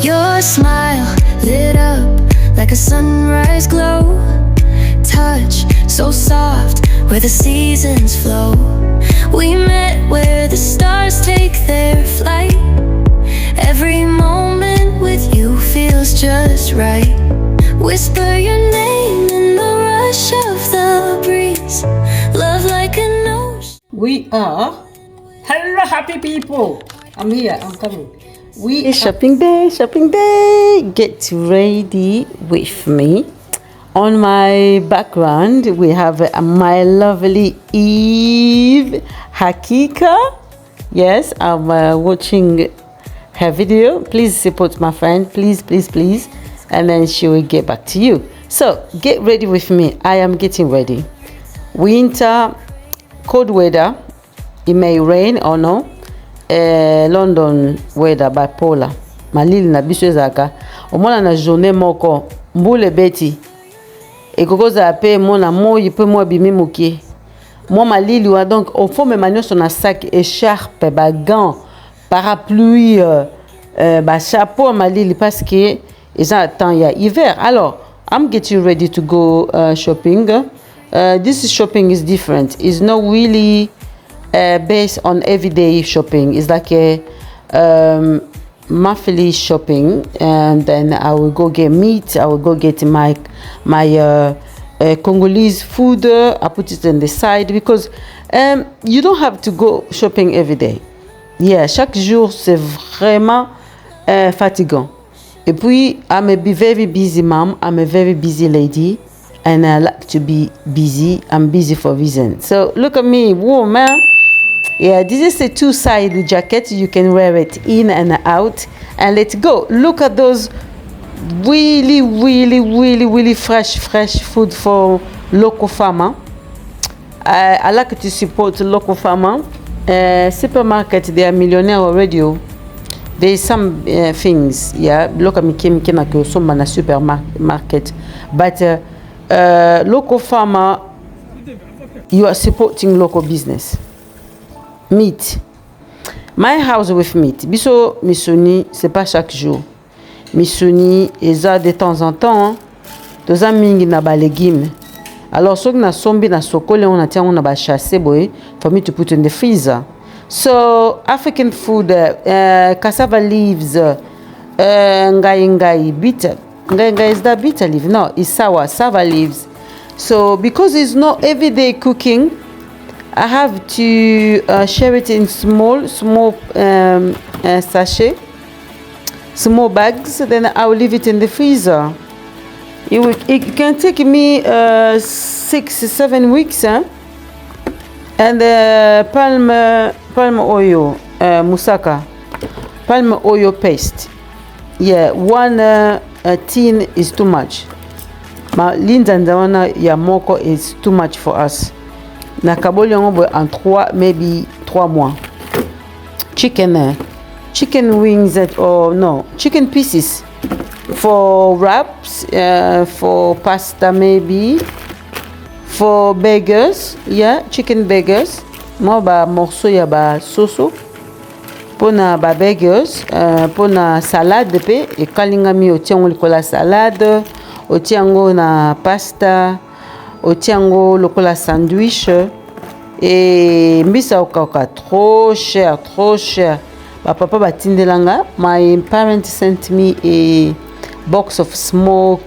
Your smile lit up like a sunrise glow. Touch so soft where the seasons flow. We met where the stars take their flight. Every moment with you feels just right. Whisper your name in the rush of the breeze. Love like an ocean. We are. Hello, happy people. I'm here. I'm coming. It's shopping day. Get ready with me. On my background, we have my lovely Eve Hakika. Yes, I'm watching her video. Please support my friend. Please. And then she will get back to you. So, get ready with me. I am getting ready. Winter, cold weather. It may rain or no. London weather bipolar. Malili na biso ezaka. Omona na journée moko. Mbule beti. Ekokoza pe mona moyi pe mo bimi mokie. Moi malili wa donc au fond me manio sur na sac écharpe ba gants parapluie ba chapeau malili parce que ils temps il y a hiver. Alors I'm getting ready to go shopping. This shopping is different. It's not really based on everyday shopping. It's like a monthly shopping, and then I will go get meat. I will go get my Congolese food. I put it on the side because you don't have to go shopping every day. Yeah, chaque jour c'est vraiment fatigant. Et puis I'm a very busy mom. I'm a very busy lady, and I like to be busy. I'm busy for a reason. So look at me, woman. Yeah, this is a two-sided jacket. You can wear it in and out. And let's go. Look at those really fresh food for local farmer. I like to support local farmer. Supermarket, they are millionaire already. There is some things. Yeah, look at me, some na supermarket. But local farmer, you are supporting local business. Meat. My house with meat. Biso misoni, c'est pas chaque jour. Misoni, eza de temps en temps. Toza mingi na ba légumes. Alors so na sombi na sokole on a tia on a ba chasser boy for me to put in the freezer. So African food, cassava leaves, ngai bitter. Ngai is that bitter leaf? No, it's sava leaves. So because it's not everyday cooking, I have to share it in small sachet, small bags. Then I will leave it in the freezer. It can take me 6-7 weeks. And palm oil, moussaka, palm oil paste. Yeah, one tin is too much. Ma linda ndawana ya moko is too much for us. Na kaboli yango en 3 mois. Chicken wings or no, chicken pieces for wraps, for pasta maybe, for burgers, yeah, chicken burgers. Moi ba morceau ya ba soso pona ba burgers, pona salade pe e kalingami otiango likola salade, otiango na pasta, otiango lokola sandwich. Et mbisa okaka trop cher. Papa batindelanga. My parents sent me a box of smoked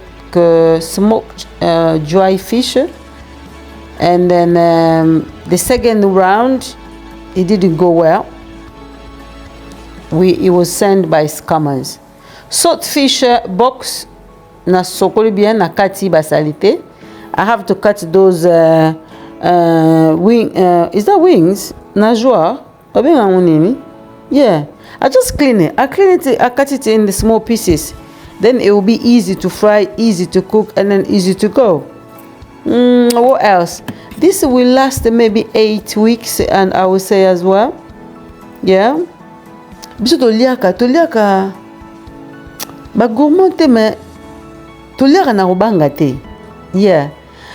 dry fish, and then the second round it didn't go well. It was sent by scammers. Salt fish box na sokoli bien na kati basalite. I have to cut those is that wings? Najwa? Yeah. I just clean it. I cut it in the small pieces. Then it will be easy to fry, easy to cook, and then easy to go. What else? This will last maybe 8 weeks, and I will say as well. Yeah. Biso toliaka. Ba gourmand te me toliaka na robanga te. Yeah.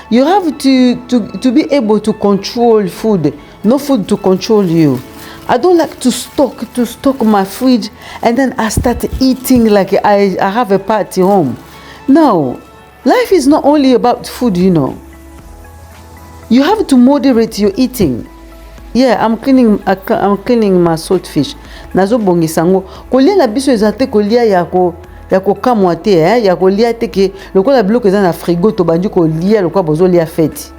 You have to be able to control food, no food to control you. I don't like to stock my fridge and then I start eating like I have a party home. No, life is not only about food, you know. You have to moderate your eating. Yeah, I'm cleaning my saltfish. Nazo bongi sango. Kolia na biso ezate kolia yako kamwa te ya kolia te ke lokola biloko eza na frigo to bandi kolia lokola bozolia fete.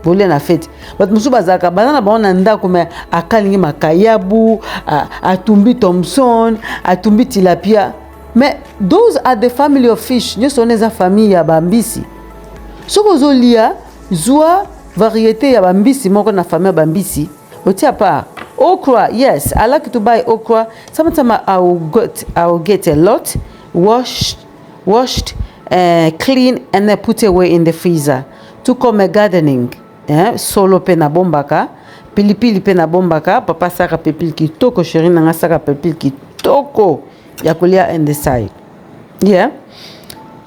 Bolia na fete. But musu bazaka banana baona ndako me akalingi makayabu, atumbi Thompson, atumbi tilapia. Mais those are the family of fish. Nyoso neza famille ya bambisi. So bozolia zua variété ya bambisi moko na famille ya bambisi. Otia pa okra, yes, I like to buy okra. Sometimes I will get a lot, washed, clean, and then put away in the freezer. To come gardening, solo pe na bombaka, pilipili pe na bombaka, papa saka pepil kitoko, chérie nanga saka pepil kitoko, yakulia in the side. Yeah.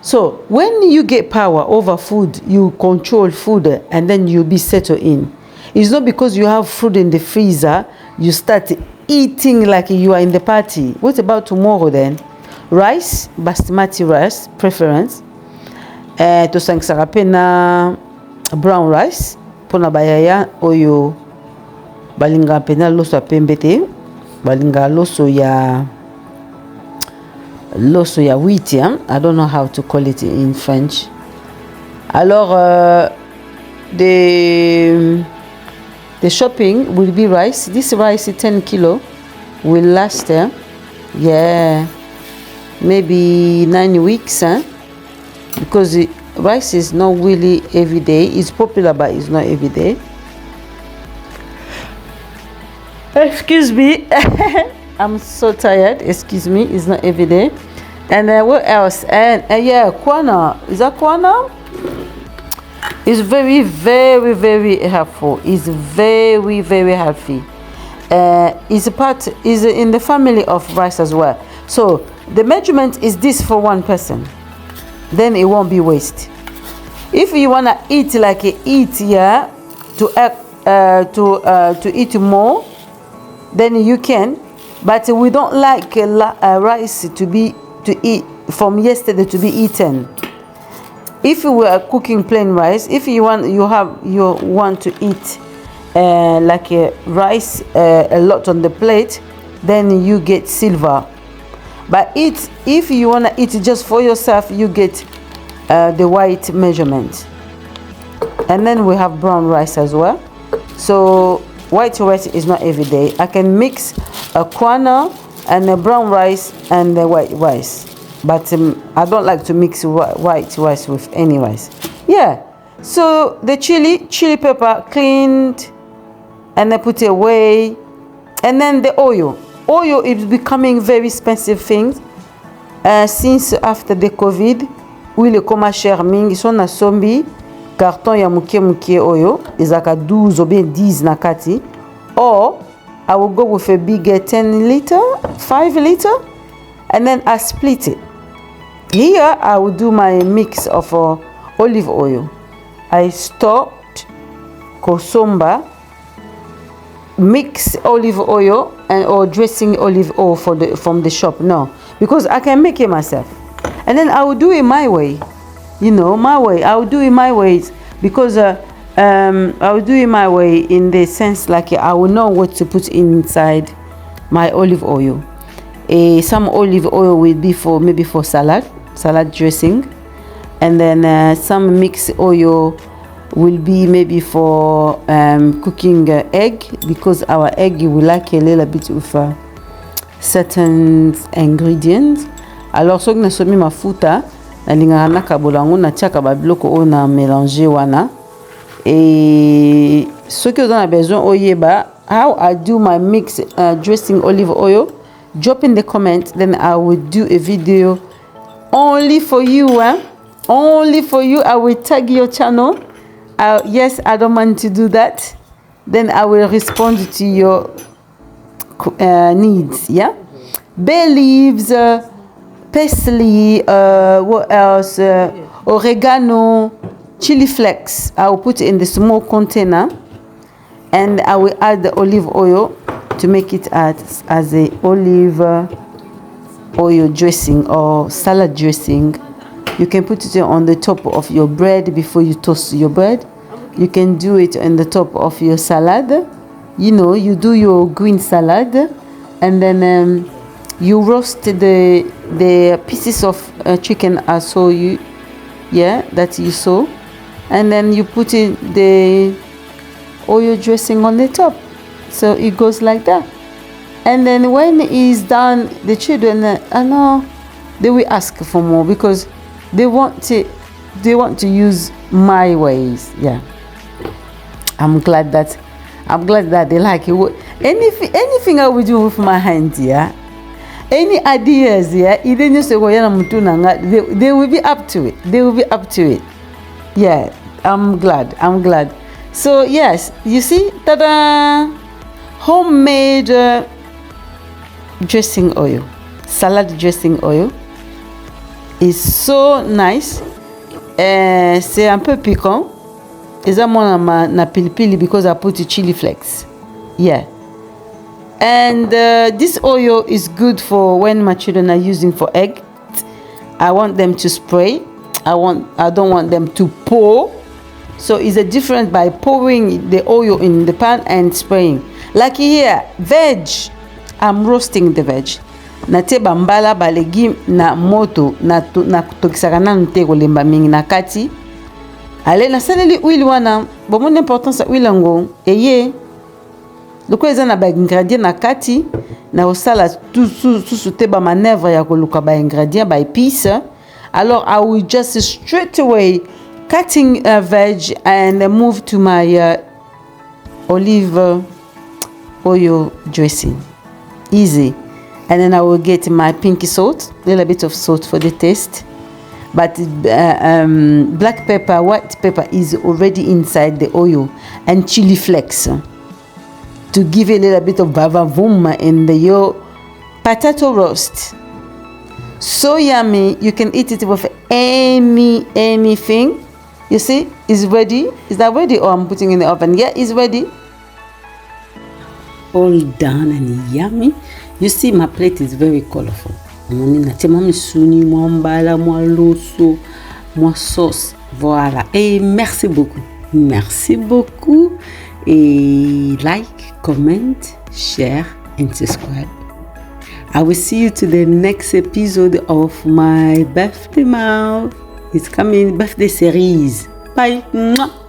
So when you get power over food, you control food, and then you'll be settled in. It's not because you have food in the freezer, you start eating like you are in the party. What about tomorrow then? Rice, Basmati rice, preference. To sangsara pena brown rice. Pona bayaya oyo balinga pena loso pembete. Balinga loso ya wheat, yeah? I don't know how to call it in French. Alors, the shopping will be rice. This rice, 10 kilo, will last, yeah, maybe 9 weeks, because rice is not really every day. It's popular, but it's not every day. Excuse me. I'm so tired. Excuse me. It's not every day. And what else? And yeah, kwana. Is that kwana? It's very, very, very helpful. It's very, very healthy. Is in the family of rice as well. So the measurement is this for one person. Then it won't be waste. If you wanna eat like you eat, yeah, to eat more, then you can. But we don't like rice to eat from yesterday to be eaten. If you were cooking plain rice, if you want to eat like rice a lot on the plate, then you get silver. But if you want to eat just for yourself, you get the white measurement. And then we have brown rice as well. So white rice is not every day. I can mix a kwana and a brown rice and the white rice. But I don't like to mix white rice with any rice. Yeah. So the chili pepper cleaned and I put it away. And then the oil. Oil is becoming very expensive thing. Since after the COVID, huile koma cher mingi. So na sombi carton ya muke oil is like a 12 ou bien 10 na kati. Or I will go with a bigger 10 liter, 5 liter, and then I split it. Here I will do my mix of olive oil. I stopped kosomba, mix olive oil or dressing olive oil from the shop. No, because I can make it myself. And then I will do it my way. You know, my way. I will do it my way because I will do it my way in the sense like I will know what to put inside my olive oil. Some olive oil will be maybe for salad dressing, and then some mixed oil will be maybe for cooking egg, because our egg we like a little bit with certain ingredients. Alors so na somi mafuta na lingana na kabolango na tiaka ba biloko o na mélanger wana, et ce que vous avez besoin oyeba how I do my mix dressing olive oil, drop in the comment, then I will do a video only for you, only for you. I will tag your channel. Yes, I don't mind to do that. Then I will respond to your needs. Yeah, bay leaves, parsley, what else? Oregano, chili flakes. I will put it in the small container, and I will add the olive oil to make it as a olive oil dressing or salad dressing. You can put it on the top of your bread before you toast your bread. You can do it on the top of your salad. You know, you do your green salad, and then you roast the pieces of chicken I saw you, that you saw, and then you put in the oil dressing on the top. So it goes like that. And then when it's done, the children, I know they will ask for more because they want to use my ways. Yeah. I'm glad that they like it. Anything I will do with my hands, yeah. Any ideas, yeah. Even you say they will be up to it. They will be up to it. Yeah. I'm glad. So yes, you see, ta-da! Homemade dressing oil, salad dressing oil is so nice. C'est un peu piquant. Is that more na pilipili because I put chili flakes. Yeah. And this oil is good for when my children are using for egg. I want them to spray. I don't want them to pour. So it's a difference by pouring the oil in the pan and spraying. Like here, veg. I'm roasting the veg. Nateba mbala ba legume na moto na tokisaka na nte kolemba mingi na kati. Ale na saleli huile wana, bomo n'importance ya huile ngo eye. Loko eza na ba ingredient na kati na osala tout teba manœuvre ya koluka ba ingredient ba épices. Alors I will just straight away cutting veg and move to my olive oil dressing. Easy. And then I will get my pinky salt, a little bit of salt for the taste. But black pepper, white pepper is already inside the oil, and chili flakes to give a little bit of vavavoom in your potato roast. So yummy. You can eat it with anything. You see, it's ready. Is that ready? Or I'm putting in the oven? Yeah, it's ready. All done and yummy. You see, my plate is very colorful. Suni, mbala, loso, sauce. Voilà. Et merci beaucoup. Merci beaucoup. Et like, comment, share, and subscribe. I will see you to the next episode of my birthday mouth. It's coming, birthday series. Bye. Mwah.